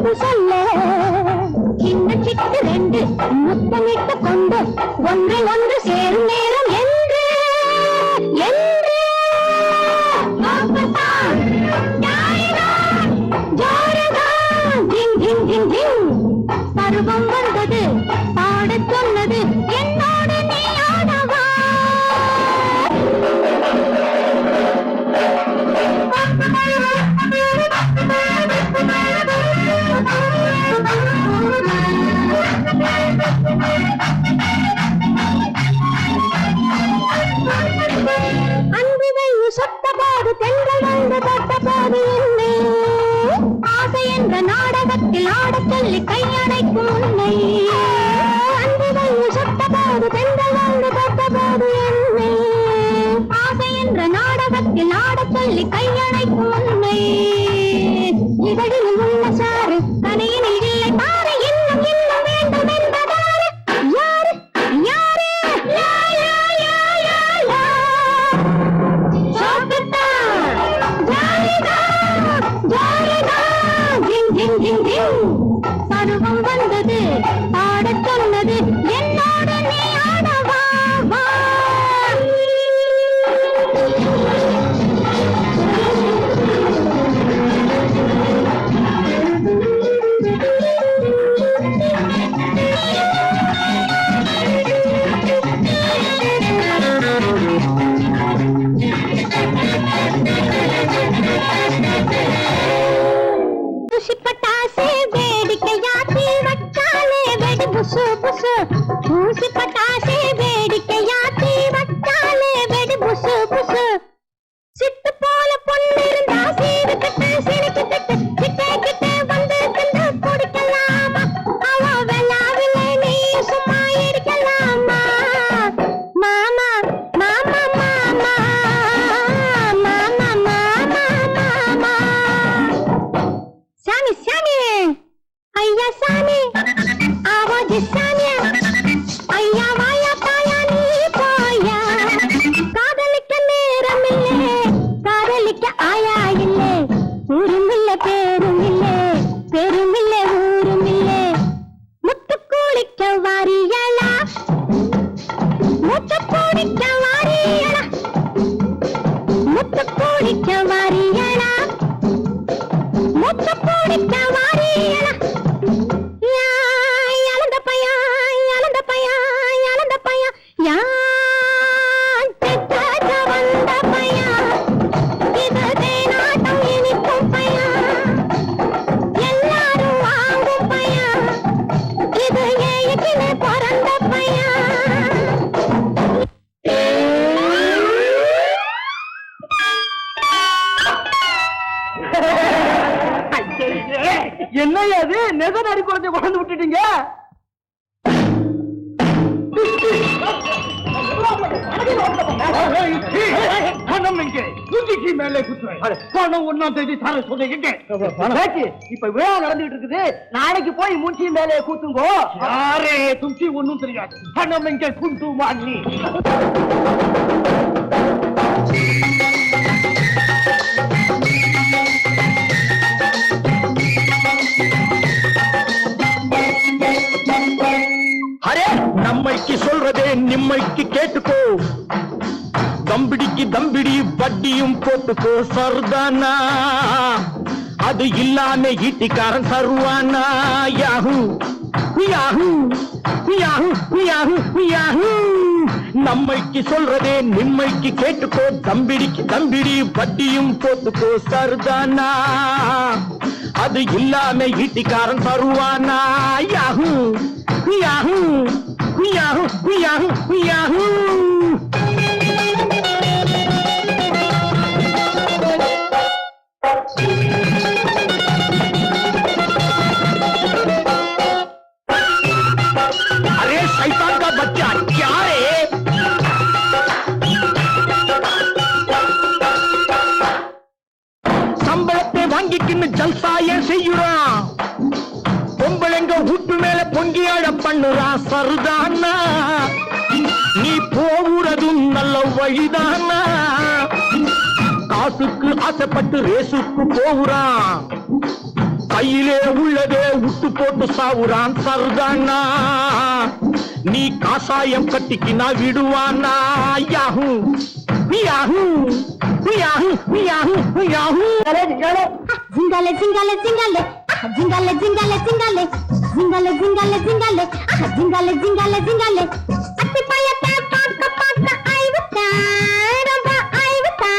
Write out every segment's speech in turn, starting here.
சிரிப்பு சொல்ல சின்ன சிட்டு ரெண்டு முத்தமிட்டு கொண்டு ஒன்றை ஒன்று சேரும் நேரம் என்று என்று பருவம் வந்தது பாட சொன்னது என்னோடு நீ ஆடவா அன்புகள் சொத்தபோது தென்றல் வந்து தொட்டபோது என்னை ஆசை என்ற நாடகத்தில் ஆடச் சொல்லி கையடைக்கும் உன்னை அன்புகள் சொத்தபோது தென்றல் வந்து தொட்டபோது என்னை ஆசை என்ற நாடகத்தில் ஆடச் சொல்லி கையடைக்கும் உன்னை இதழில் உள்ள சாறு கனையினில் இல்லை பாரு இன்னும் இன்னும் வேண்டும் என்பதாரு யாரு யாரு யா யா யா யா யா சோகத்தா ஜாலிதா ஜாலிதா ஜிங் ஜிங் ஜிங் ஜிங் பருவம் வந்தது பாடச் சொன்னது என்னோடு நீ ஆடவா வா பட்டாசே வேடிக்கையாத்தி வச்சாலே வெடி புசு புசு ஊசி பட்டாசே வேடிக்கையாத்தி வச்சாலே வெடி புசு புசு சிட்டு போல பொண்ணு இருந்தா சீடு கட்டு சிரிக்கு கட்டு கிட்டே கிட்டே வந்து கண்டு குடிக்கலாமா அவ வெள்ளாவிலே நீ சும்மா இருக்கலாமா மாமா மாமா மாமா மாமா மாமா மாமா சாமி சாமி ஐயா சாமி ஆவாஜ் சாமியா ஐயா வாயா பாயா நீ போயா காதலிக்க நேரம் இல்லை காதலிக்க ஆயா இல்லை ஊரும் இல்லை பேரும் இல்லை பேரும் இல்லை ஊரும் இல்லை முத்து குளிக்க வாரியலா முத்து குளிக்க வாரியலா முத்து குளிக்க வாரியலா முத்து குளிக்க வாரியலா இழந்த பையா இழந்த பையா இழந்த பையா யான் பெற்ற வந்த பையா இது தேனாட்டம் இனிக்கும் பையா எல்லாரும் வாங்கும் பையா இது ஏய்க்கிலே பிறந்த பையா என்ன அது நெச நடி குழந்தை கொண்டு விட்டுட்டீங்க பணம் 1ஆம் தேதி தர சொன்னீங்க இப்ப விழா நடந்துட்டு இருக்குது நாளைக்கு போய் மூச்சி மேலே கூத்துங்கோ யாரே துச்சி ஒண்ணும் தெரியாது பணம் எங்க குண்டு வாங்கி அரே நம்மைக்கு சொல்றதே நிம்மைக்கு கேட்டுக்கோ தம்பிடிக்கு தம்பிடி வட்டியும் போட்டுக்கோ சர்தானா அது இல்லாம ஈட்டிக்காரன் தருவானா யாஹூ யாஹூ யாஹூ யாஹூ யாஹூ நம்மைக்கு சொல்றதே நிம்மைக்கு கேட்டுக்கோ தம்பிடிக்கு தம்பிடி வட்டியும் போட்டுக்கோ சர்தானா அது இல்லாம ஈட்டிக்காரன் தருவானா யாஹூ யாஹூ யாஹூ யாஹூ யாஹூ अरे शैतान का बच्चा क्या है संबलते वांगिक्किன்னு जलसा ஏன் செய்யுறான் பொம்பளைங்க வீட்டு மேல பொங்கியாட பண்ணுறான் சர்தானா நீ போறதும் நல்ல வழிதானா காசுக்கு ஆசைப்பட்டு ரேசுக்கு போறான் கையிலே உள்ளதே விட்டு போட்டு சாவுறான் சர்தானா நீ காசாயம் கட்டிக்கினா விடுவானா யாஹூ யாஹூ யாஹூ யாஹூ யாஹூ ஜிங்காலே ஜிங்காலே ஜிங்காலே ஜிங்காலே ஜிங்காலே ஜிங்காலே ஜிங்காலே ஜிங்காலே ஜிங்காலே ஜிங்காலே ஜிங்காலே ஜிங்காலே அத்தி பையத்தை பார்க்க பார்க்க ஐவத்தா ரொம்ப ஐவத்தா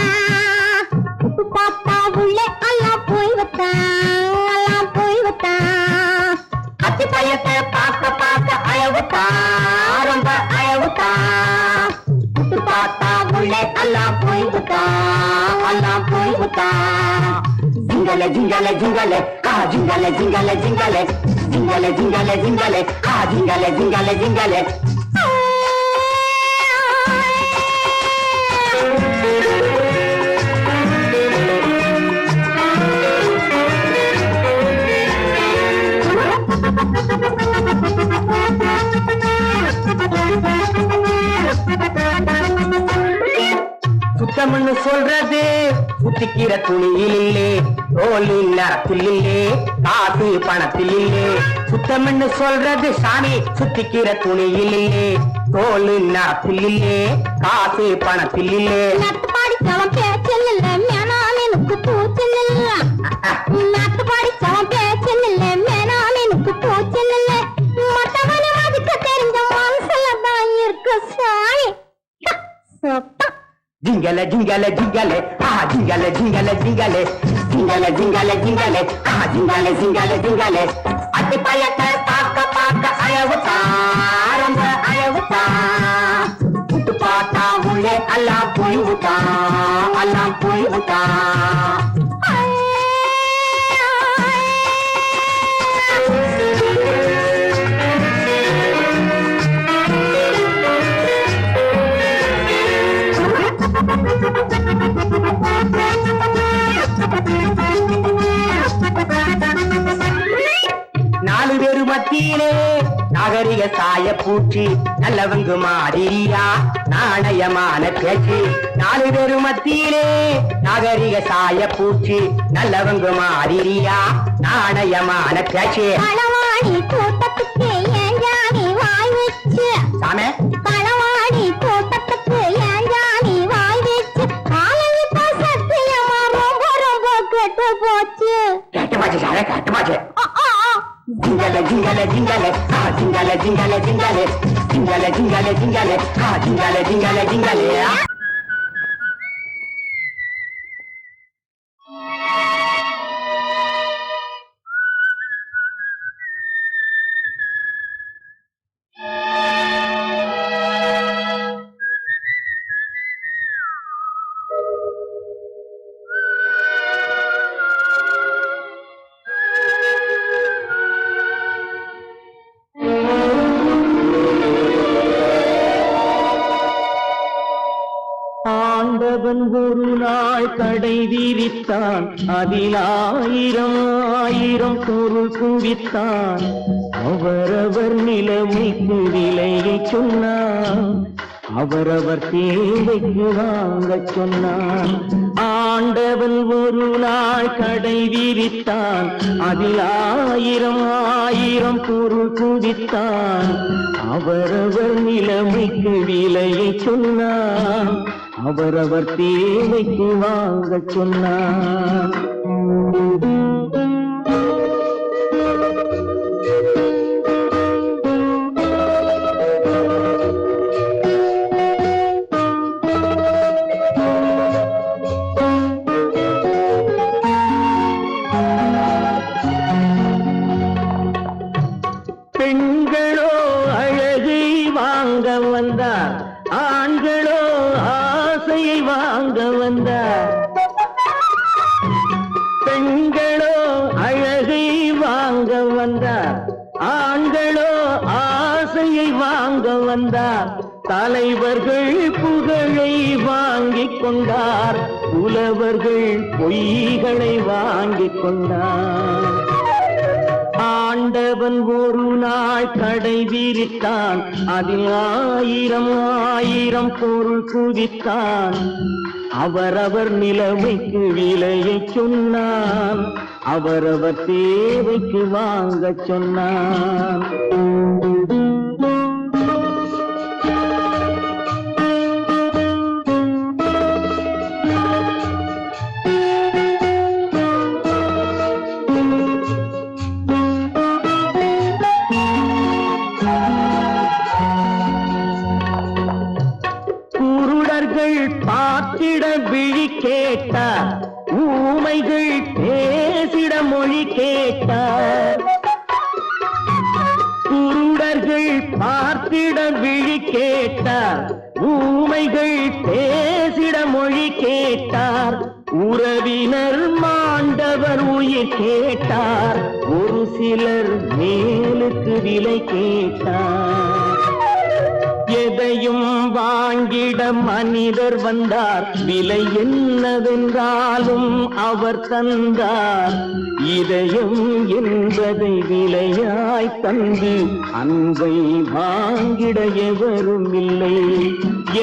உப்பு பாப்பா உள்ளே எல்லாம் போய் வத்தா எல்லாம் போய் வத்தா அத்தி பையத்தை பார்க்க பார்க்க ஐவத்தா ரொம்ப ஐவத்தா உப்பு பாப்பா உள்ளே எல்லாம் போய் வத்தா எல்லாம் போய் Vadda Jingale, jingale, jingale, ah, jingale, jingale, jingale, jingale, jingale, jingale, ah, jingale, jingale, jingale. சுத்தம்னு சொல்றது சுத்திக்கிற துணியில் இல்லே தோலின் நரத்தில் இல்லே காசு பணத்தில் இல்லே சுத்தம்னு சொல்றது சாமி சுத்திக்கிற துணியில் இல்லே தோலின் நரத்தில் இல்லே காசு பணத்தில் இல்லே நட்டுப்பாடி சவம் பேச்சில் இல்ல மேனானுக்கு பூச்சில் இல்ல நட்டுப்பாடி சவம் பேச்சில் இல்ல மேனானுக்கு பூச்சில் இல்ல மத்தவன அதுக்கு தெரிஞ்ச மனசுல தான் இருக்கு சாமி Jingale, jingale, jingale, ah, jingale, jingale, jingale, jingale, jingale, jingale, ah, jingale, jingale, jingale. Atti payate paaka paaka ayavuta, romba ayavuta. Uttu paata ulle alla poivuta, alla poivuta. நாலு பேரு மத்தியிலே நாகரிக சாய பூச்சி நல்லவங்கு மாதிரியா நாணயமான பேச்சு நாலு பேரு மத்தியிலே நாகரிக சாய பூச்சி நல்லவங்கு மாதிரியா நாணயமான பேச்சு களவாடி தோட்டத்துக்கு ஏன் ஜானி வாய் வச்சு சாமே களவாடி தோட்டத்துக்கு ஏன் ஜானி வாய் வச்சு காலையில் சத்தியமா ரொம்ப ரொம்ப கெட்டு போச்சு கேட்டு பாச்சு சாமே கேட்டு பாச்சு Jingale, jingale, jingale, ah, jingale, jingale, jingale, jingale, jingale, jingale, ah, jingale, jingale, jingale. ஆண்டவன் ஒரு நாள் கடை விரித்தான் அதில் ஆயிரம் ஆயிரம் பொருள் குவித்தான் அவரவர் நிலைமைக்கு விலையை சொன்னான் அவரவர் தேவைக்கு வாங்க சொன்னான் ஆண்டவன் ஒரு நாள் கடை விரித்தான் அதில் ஆயிரம் ஆயிரம் பொருள் குவித்தான் அவரவர் நிலைமைக்கு விலையை சொன்னான் அவரவர் தேவைக்கு வாங்க சொன்னான் பெண்களோ அழகை வாங்க வந்தார் ஆண்களோ ஆசையை வாங்க வந்தார் பெண்களோ அழகை வாங்க வந்தார் ஆண்களோ ஆசையை வாங்க வந்தார் தலைவர்கள் புகழை வாங்கிக் கொண்டார் புலவர்கள் பொய்களை வாங்கிக் கொண்டார் ஆண்டவன் ஒரு நாள் கடை விரித்தான் அதில் ஆயிரம் ஆயிரம் பொருள் குவித்தான் அவரவர் நிலைமைக்கு விலையை சொன்னான், அவரவர் தேவைக்கு வாங்க சொன்னான். பார்த்திட விழி கேட்டார், ஊமைகள் பேசிட மொழி கேட்டார். குருடர்கள் பார்த்திட விழி கேட்டார், ஊமைகள் பேசிட மொழி கேட்டார். உறவினர் மாண்டவர் உயிர் கேட்டார், ஒரு சிலர் மேலுக்கு விலை கேட்டார். எதையும் வாங்கிட மனிதர் வந்தார், விலை என்னவென்றாலும் அவர் தந்தார். இதயம் என்பதை விலையாய் தந்து அன்பை வாங்கிட எவரும் இல்லை.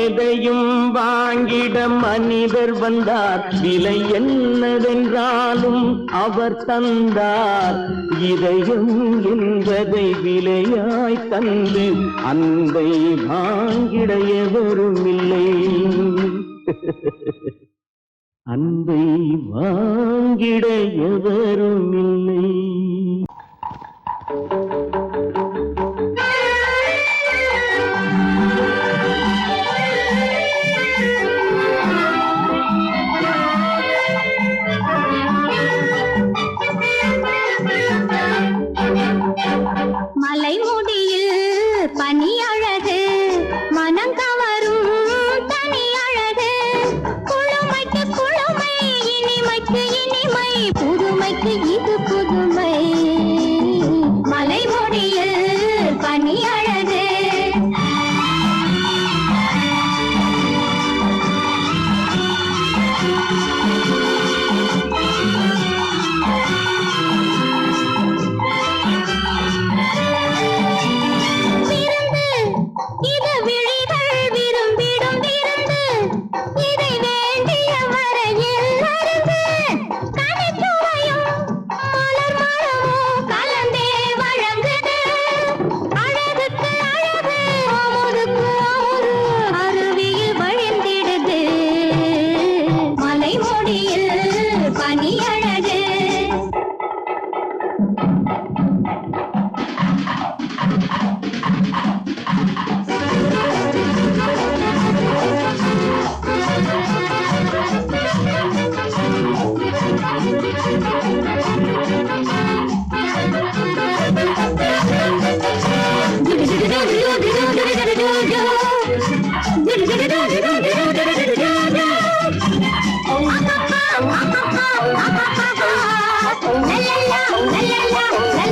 எதையும் வாங்கிட மனிதர் வந்தார், விலை என்னவென்றாலும் அவர் தந்தார். இதயம் என்பதை விலையாய் தந்து அன்பை வாங்கிட எவரும் இல்லை. அன்பை வாங்கிட எவரும் இல்லை. மலை முடியில் பனி அழகு, மனம் கவரும் தனி அழகு. குளுமைக்கு குளுமை, இனிமைக்கு இனிமை, புதுமைக்கு இது புதுமை. மலை முடியில் பனி அழகு. இது விழிகள் விரும்பிடும் விருந்து, இதை வேண்டிய வரையில் அருந்து. கனிச்சுவையும் மலர் மரமும் கலந்தே வழங்குது. அழகுக்கு அழகு, அமுதுக்கு அமுது, அருவியில் வழிந்திடுது. மலை முடியில் பனி அழகு. La la la la la la la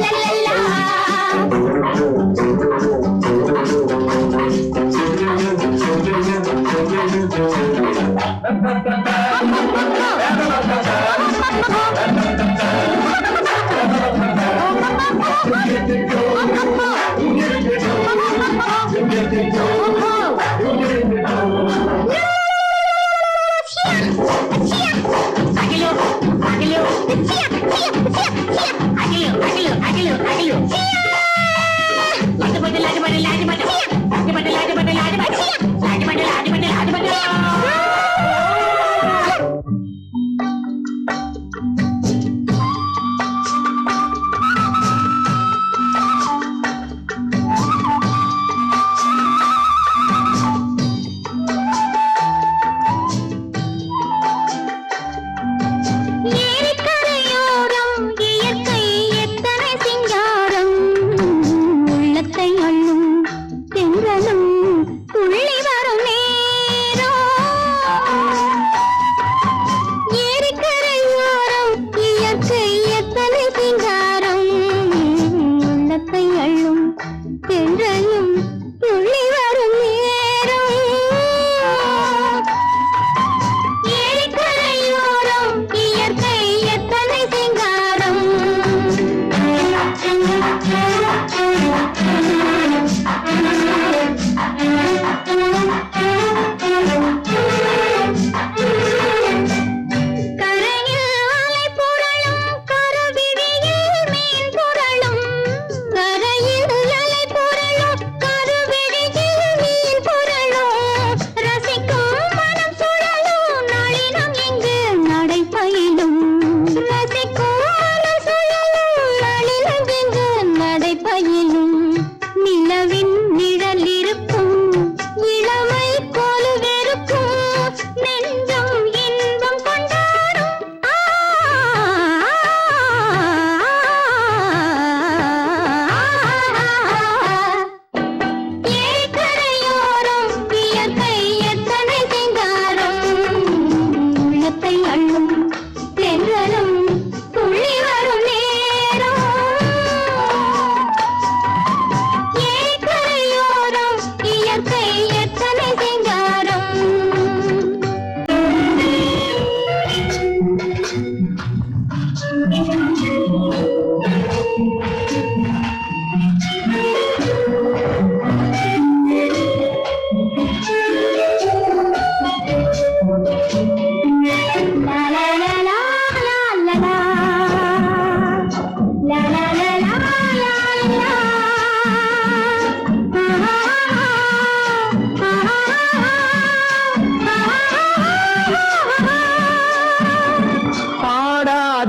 la la.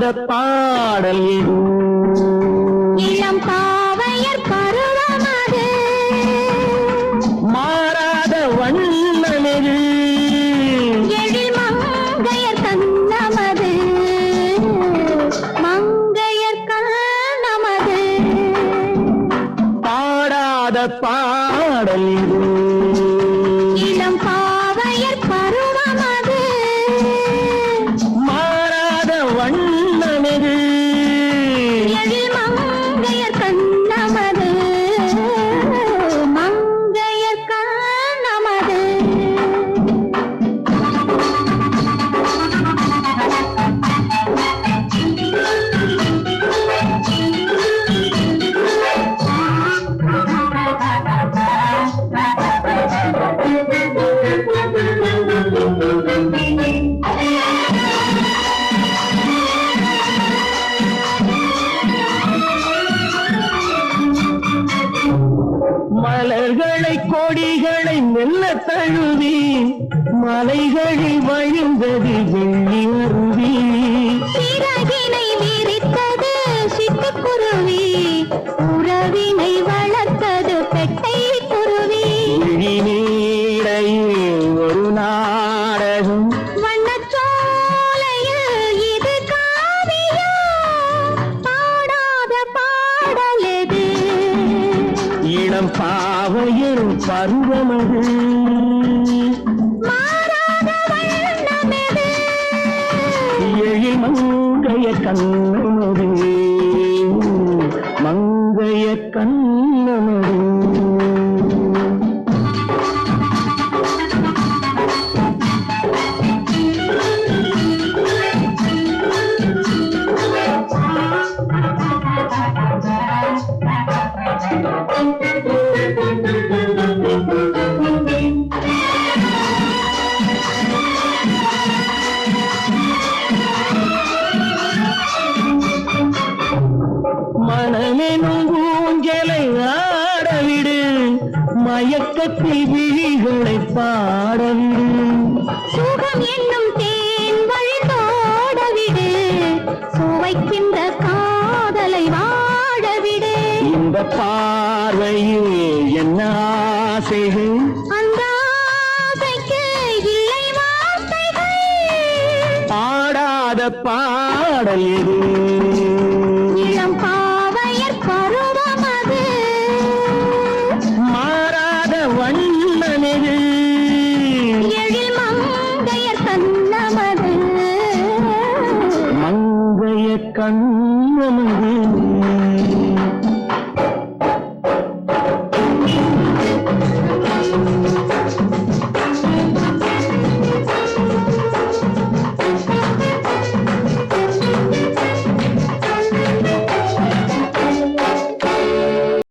பாடல் இது இளம் பாவையர் பருவமது மாறாத வண்ணமெது எழில் மங்கையர் கண்ணமது மங்கையர் கண்ணமது பாடாத பாடல் இது இளம் பாவையர் பருவமது மாறாத வண்ணமெது எழில் மங்கையர் கண்ணமது மங்கையர் கண்ணமது மலர்களை கொடிகளை மெல்ல தழுவி மலைகளில் வழிந்தது வெள்ளி அருவி சிறகினை விரித்தது சிட்டுக்குருவி உறவினை வளர்த்தது பெட்டை குருவி விழிநீடையில் ஒரு நாடகம் வண்ணச்சோலையில் இது காவியம் பாடாத பாடலெது இளம் பாவையர் பருவமது மாறாத வண்ணமெது எழில் மங்கைய கண்ணமது மங்கைய கண்ணமது மனமெனும் ஊஞ்சலை ஆடவிடு மயக்கத்தில் விழிகளை பாடவிடு சுகம் என்னும் தேன் வழிந்தோடவிடு சுவைக்கின்ற காதலை வாழவிடு இந்த பார்வையில் என்ன ஆசைகள் அந்த ஆசைக்கு இல்லை வார்த்தைகள் பாடாத பாடல் இது இளம் பாவையர் பருவமது மாறாத வண்ணமெது எழில் மங்கையர் கண்ணமது மங்கைய கண்